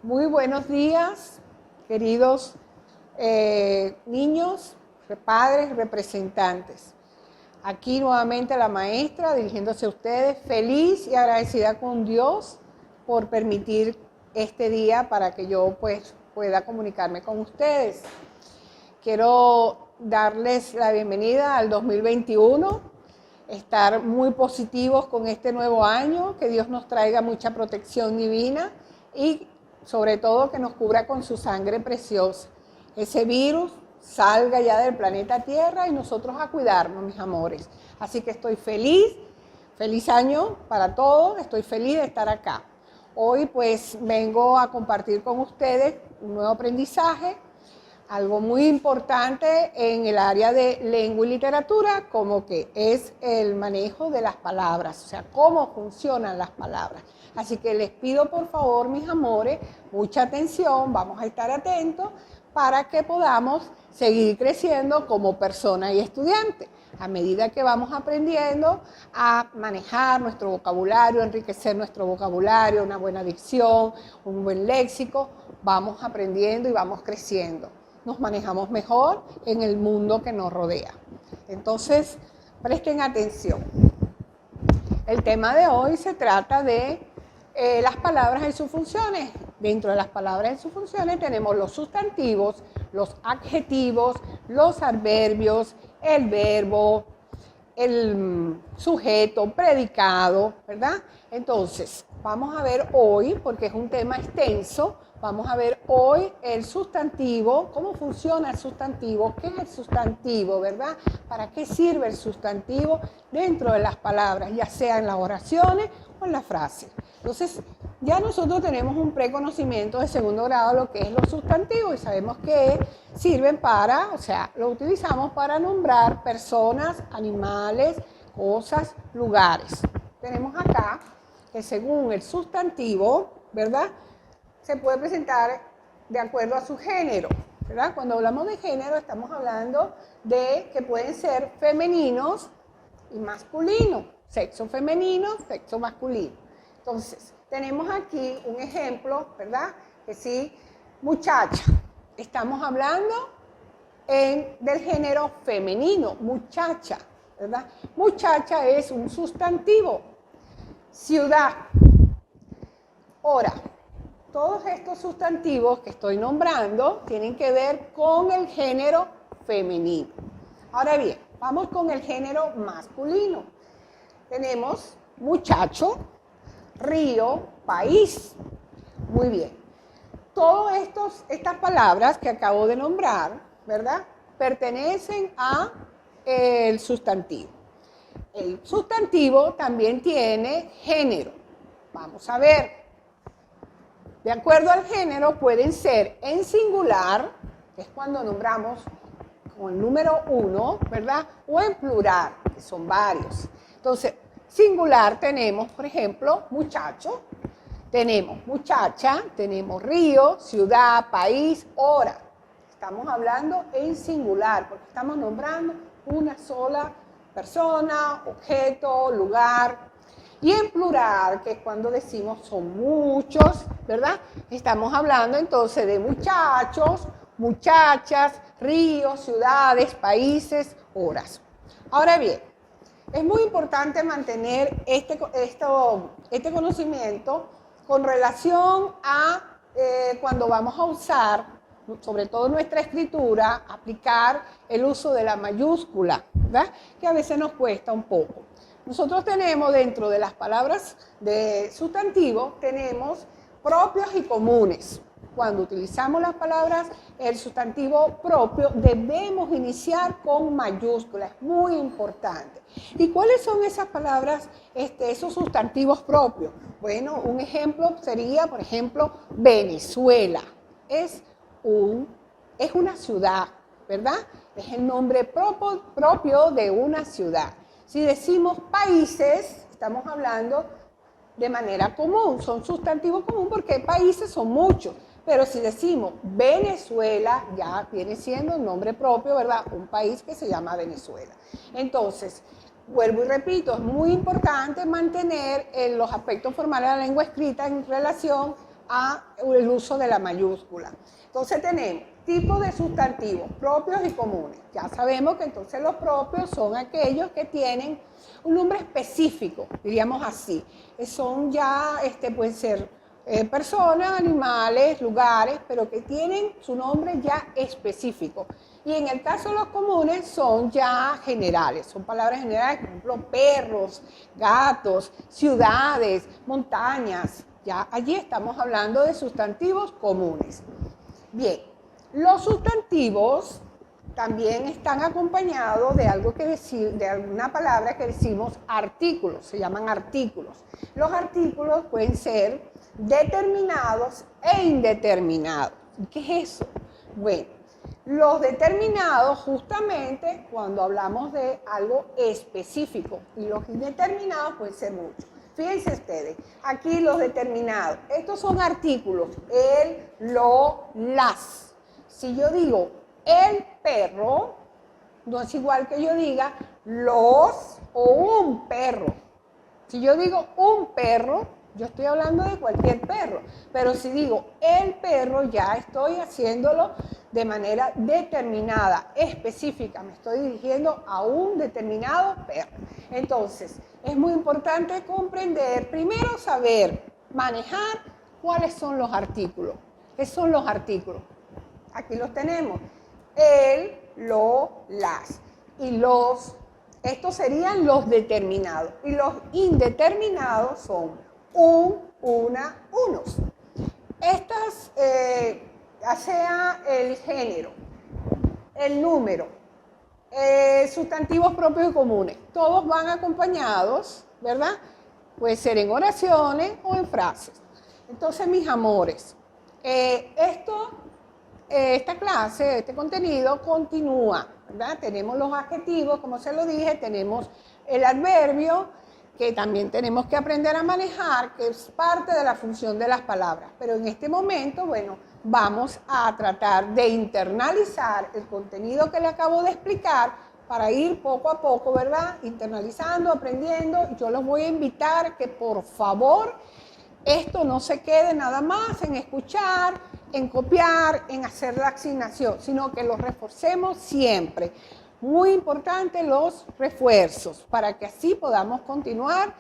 Muy buenos días, queridos niños, padres, representantes. Aquí nuevamente la maestra dirigiéndose a ustedes, feliz y agradecida con Dios por permitir este día para que yo pueda comunicarme con ustedes. Quiero darles la bienvenida al 2021, estar muy positivos con este nuevo año, que Dios nos traiga mucha protección divina y sobre todo que nos cubra con su sangre preciosa. Ese virus salga ya del planeta Tierra y nosotros a cuidarnos, mis amores. Así que estoy feliz año para todos, estoy feliz de estar acá. Hoy pues vengo a compartir con ustedes un nuevo aprendizaje, algo muy importante en el área de lengua y literatura, como que es el manejo de las palabras, o sea, cómo funcionan las palabras. Así que les pido por favor, mis amores, mucha atención, vamos a estar atentos para que podamos seguir creciendo como persona y estudiante. A medida que vamos aprendiendo a manejar nuestro vocabulario, enriquecer nuestro vocabulario, una buena dicción, un buen léxico, vamos aprendiendo y vamos creciendo. Nos manejamos mejor en el mundo que nos rodea. Entonces, presten atención. El tema de hoy se trata de las palabras y sus funciones. Dentro de las palabras y sus funciones tenemos los sustantivos, los adjetivos, los adverbios, el verbo, el sujeto, predicado, ¿verdad? Entonces, vamos a ver hoy, porque es un tema extenso, vamos a ver hoy el sustantivo, cómo funciona el sustantivo, qué es el sustantivo, ¿verdad? ¿Para qué sirve el sustantivo dentro de las palabras, ya sea en las oraciones o en las frases? Entonces, ya nosotros tenemos un preconocimiento de segundo grado de lo que es los sustantivos y sabemos que sirven para, o sea, lo utilizamos para nombrar personas, animales, cosas, lugares. Tenemos acá que según el sustantivo, ¿verdad?, se puede presentar de acuerdo a su género, ¿verdad? Cuando hablamos de género estamos hablando de que pueden ser femeninos y masculinos, sexo femenino, sexo masculino. Entonces, tenemos aquí un ejemplo, ¿verdad? Que sí, muchacha. Estamos hablando del género femenino, muchacha, ¿verdad? Muchacha es un sustantivo. Ciudad. Hora. Todos estos sustantivos que estoy nombrando tienen que ver con el género femenino. Ahora bien, vamos con el género masculino. Tenemos muchacho, río, país. Muy bien. Todas estas palabras que acabo de nombrar, ¿verdad?, pertenecen a el sustantivo. El sustantivo también tiene género. Vamos a ver. De acuerdo al género, pueden ser en singular, que es cuando nombramos con el número 1, ¿verdad? O en plural, que son varios. Entonces, singular tenemos, por ejemplo, muchacho, tenemos muchacha, tenemos río, ciudad, país, hora. Estamos hablando en singular, porque estamos nombrando una sola persona, objeto, lugar. Y en plural, que es cuando decimos son muchos, ¿verdad? Estamos hablando entonces de muchachos, muchachas, ríos, ciudades, países, horas. Ahora bien, es muy importante mantener este conocimiento con relación a cuando vamos a usar, sobre todo en nuestra escritura, aplicar el uso de la mayúscula, ¿verdad? Que a veces nos cuesta un poco. Nosotros tenemos dentro de las palabras de sustantivo, tenemos propios y comunes. Cuando utilizamos las palabras, el sustantivo propio, debemos iniciar con mayúsculas, es muy importante. ¿Y cuáles son esas palabras, esos sustantivos propios? Bueno, un ejemplo sería, por ejemplo, Venezuela. Es una ciudad, ¿verdad? Es el nombre propio de una ciudad. Si decimos países, estamos hablando de manera común, son sustantivos comunes porque países son muchos. Pero si decimos Venezuela, ya viene siendo un nombre propio, ¿verdad? Un país que se llama Venezuela. Entonces, vuelvo y repito, es muy importante mantener los aspectos formales de la lengua escrita en relación al uso de la mayúscula. Entonces tenemos tipos de sustantivos propios y comunes. Ya sabemos que entonces los propios son aquellos que tienen un nombre específico, diríamos así. Son ya, pueden ser personas, animales, lugares, pero que tienen su nombre ya específico. Y en el caso de los comunes son ya generales, son palabras generales, por ejemplo, perros, gatos, ciudades, montañas. Ya allí estamos hablando de sustantivos comunes. Bien, los sustantivos también están acompañados de algo que de alguna palabra que decimos artículos, se llaman artículos. Los artículos pueden ser determinados e indeterminados. ¿Qué es eso? Bueno, los determinados justamente cuando hablamos de algo específico y los indeterminados pueden ser muchos. Fíjense ustedes, aquí los determinados, estos son artículos, el, lo, las. Si yo digo el perro, no es igual que yo diga los o un perro. Si yo digo un perro, yo estoy hablando de cualquier perro, pero si digo el perro, ya estoy haciéndolo de manera determinada, específica, me estoy dirigiendo a un determinado perro. Entonces, es muy importante comprender, primero saber manejar cuáles son los artículos. ¿Qué son los artículos? Aquí los tenemos, el, lo, las y los. Estos serían los determinados y los indeterminados son un, una, unos. Estas, ya sea el género, el número, sustantivos propios y comunes, todos van acompañados, ¿verdad? Puede ser en oraciones o en frases. Entonces, mis amores, esta clase, este contenido continúa, ¿verdad? Tenemos los adjetivos, como se lo dije, tenemos el adverbio, que también tenemos que aprender a manejar, que es parte de la función de las palabras. Pero en este momento, bueno, vamos a tratar de internalizar el contenido que le acabo de explicar para ir poco a poco, ¿verdad? Internalizando, aprendiendo. Yo los voy a invitar a que por favor esto no se quede nada más en escuchar, en copiar, en hacer la asignación, sino que lo reforcemos siempre. Muy importante los refuerzos para que así podamos continuar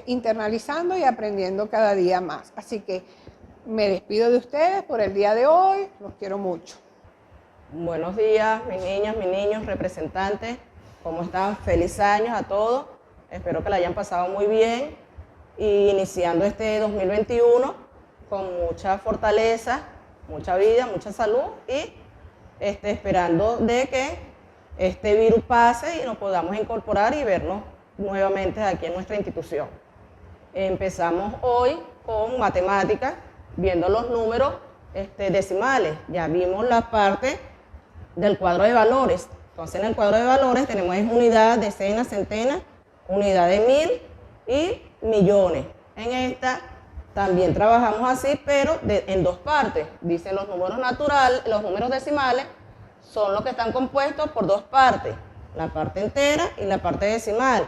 internalizando y aprendiendo cada día más. Así que me despido de ustedes por el día de hoy. Los quiero mucho. Buenos días, mis niñas, mis niños, representantes. ¿Cómo están? Feliz año a todos. Espero que la hayan pasado muy bien. Y iniciando este 2021 con mucha fortaleza, mucha vida, mucha salud y esperando de que este virus pase y nos podamos incorporar y vernos nuevamente aquí en nuestra institución. Empezamos hoy con matemáticas, viendo los números decimales. Ya vimos la parte del cuadro de valores. Entonces en el cuadro de valores tenemos unidad, decenas, centenas, unidad de mil y millones. En esta también trabajamos así, pero en dos partes. Dicen los números naturales, los números decimales son los que están compuestos por dos partes, la parte entera y la parte decimal.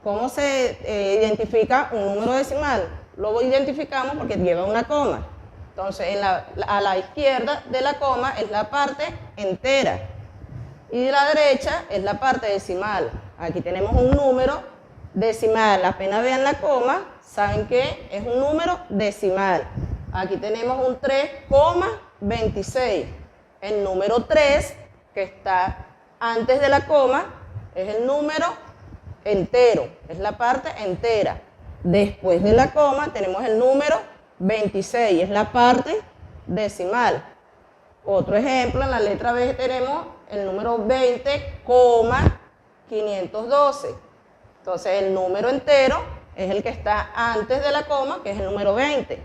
¿Cómo se identifica un número decimal? Lo identificamos porque lleva una coma. Entonces, a la izquierda de la coma es la parte entera y de la derecha es la parte decimal. Aquí tenemos un número decimal. Apenas vean la coma, saben que es un número decimal. Aquí tenemos un 3,26. El número 3, que está antes de la coma, es el número entero, es la parte entera. Después de la coma tenemos el número 26, es la parte decimal. Otro ejemplo, en la letra B tenemos el número 20,512. Entonces el número entero es el que está antes de la coma, que es el número 20.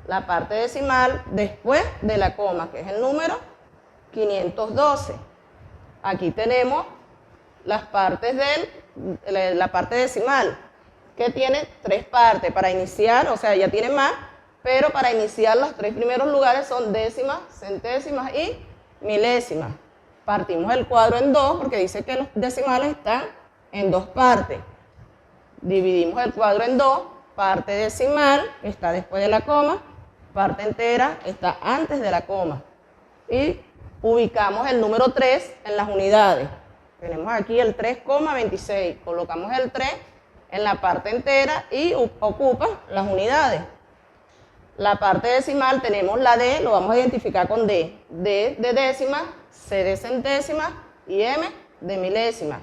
La parte decimal después de la coma, que es el número 512. Aquí tenemos las partes la parte decimal, que tiene tres partes. Para iniciar, o sea, ya tiene más, pero para iniciar los tres primeros lugares son décimas, centésimas y milésimas. Partimos el cuadro en dos porque dice que los decimales están en dos partes. Dividimos el cuadro en dos, parte decimal, que está después de la coma, parte entera está antes de la coma. Y ubicamos el número 3 en las unidades. Tenemos aquí el 3,26. Colocamos el 3 en la parte entera y ocupa las unidades. La parte decimal tenemos la D, lo vamos a identificar con D. D de décima, C de centésima y M de milésima.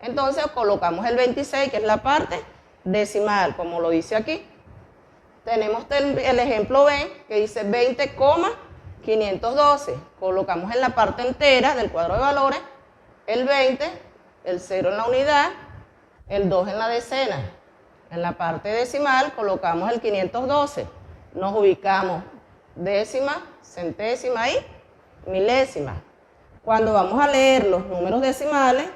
Entonces colocamos el 26, que es la parte decimal, como lo dice aquí. Tenemos el ejemplo B, que dice 20,512. Colocamos en la parte entera del cuadro de valores el 20, el 0 en la unidad, el 2 en la decena. En la parte decimal colocamos el 512. Nos ubicamos décima, centésima y milésima. Cuando vamos a leer los números decimales,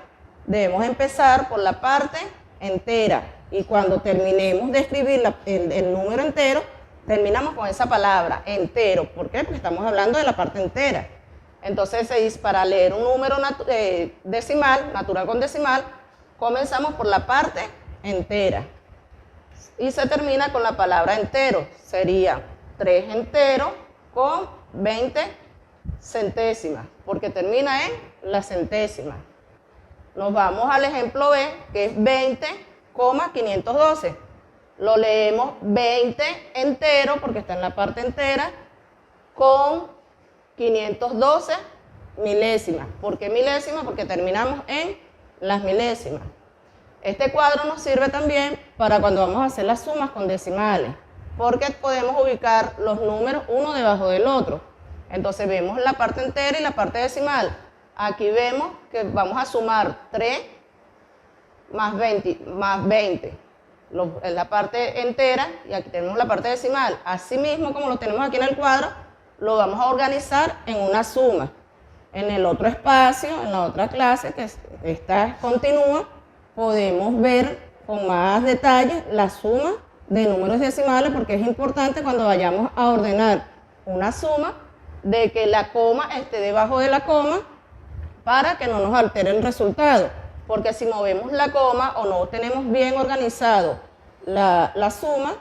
debemos empezar por la parte entera. Y cuando terminemos de escribir el número entero, terminamos con esa palabra, entero. ¿Por qué? Porque estamos hablando de la parte entera. Entonces, para leer un número decimal, natural con decimal, comenzamos por la parte entera. Y se termina con la palabra entero. Sería 3 entero con 20 centésimas, porque termina en la centésima. Nos vamos al ejemplo B, que es 20,512. Lo leemos 20 entero, porque está en la parte entera, con 512 milésimas. ¿Por qué milésimas? Porque terminamos en las milésimas. Este cuadro nos sirve también para cuando vamos a hacer las sumas con decimales, porque podemos ubicar los números uno debajo del otro. Entonces vemos la parte entera y la parte decimal. Aquí vemos que vamos a sumar 3 más 20, en la parte entera, y aquí tenemos la parte decimal. Asimismo, como lo tenemos aquí en el cuadro, lo vamos a organizar en una suma. En el otro espacio, en la otra clase, que esta continúa, podemos ver con más detalle la suma de números decimales, porque es importante cuando vayamos a ordenar una suma de que la coma esté debajo de la coma para que no nos altere el resultado. Porque si movemos la coma o no tenemos bien organizado la suma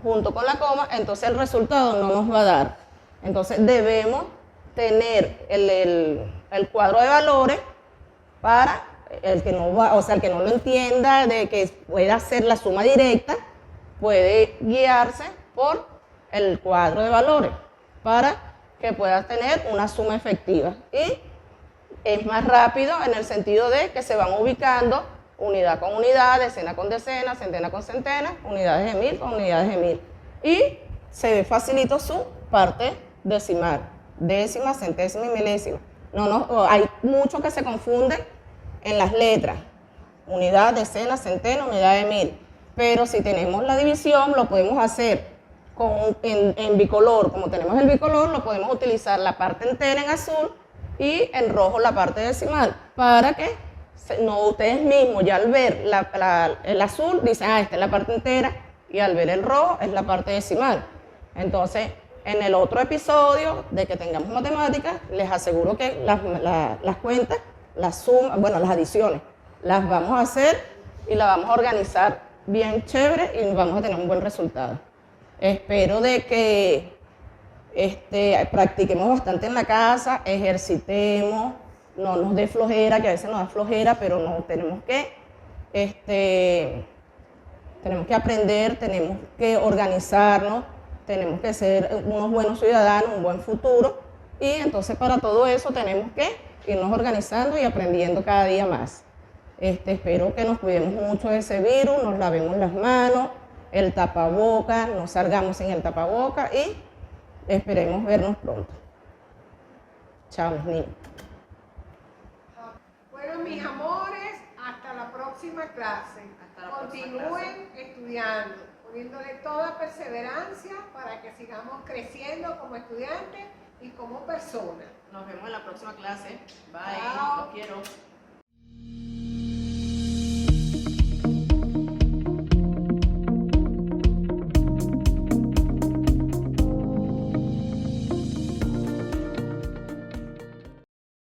junto con la coma, entonces el resultado no nos va a dar. Entonces debemos tener el cuadro de valores para el que no lo entienda, de que pueda hacer la suma directa, puede guiarse por el cuadro de valores para que pueda tener una suma efectiva. Y es más rápido en el sentido de que se van ubicando unidad con unidad, decena con decena, centena con centena, unidades de 1000 con unidades de 1000. Y se ve facilito su parte decimal, décima, centésima y milésima. Hay muchos que se confunden en las letras, unidad, decena, centena, unidad de 1000. Pero si tenemos la división, lo podemos hacer en bicolor. Como tenemos el bicolor, lo podemos utilizar la parte entera en azul y en rojo la parte decimal, para que ustedes mismos ya al ver el azul dicen, esta es la parte entera, y al ver el rojo es la parte decimal. Entonces, en el otro episodio de que tengamos matemáticas, les aseguro que las cuentas, las sumas, las adiciones, las vamos a hacer y las vamos a organizar bien chévere y vamos a tener un buen resultado. Espero de que practiquemos bastante en la casa, ejercitemos, no nos dé flojera, que a veces nos da flojera, pero no tenemos que aprender, tenemos que organizarnos, tenemos que ser unos buenos ciudadanos, un buen futuro, y entonces para todo eso tenemos que irnos organizando y aprendiendo cada día más. Espero que nos cuidemos mucho de ese virus, nos lavemos las manos, el tapabocas, no salgamos sin el tapabocas y esperemos vernos pronto. Chao, mis niños. Bueno, mis amores, hasta la próxima clase. Continúen estudiando, poniéndole toda perseverancia para que sigamos creciendo como estudiantes y como personas. Nos vemos en la próxima clase. Bye, Chao. los quiero.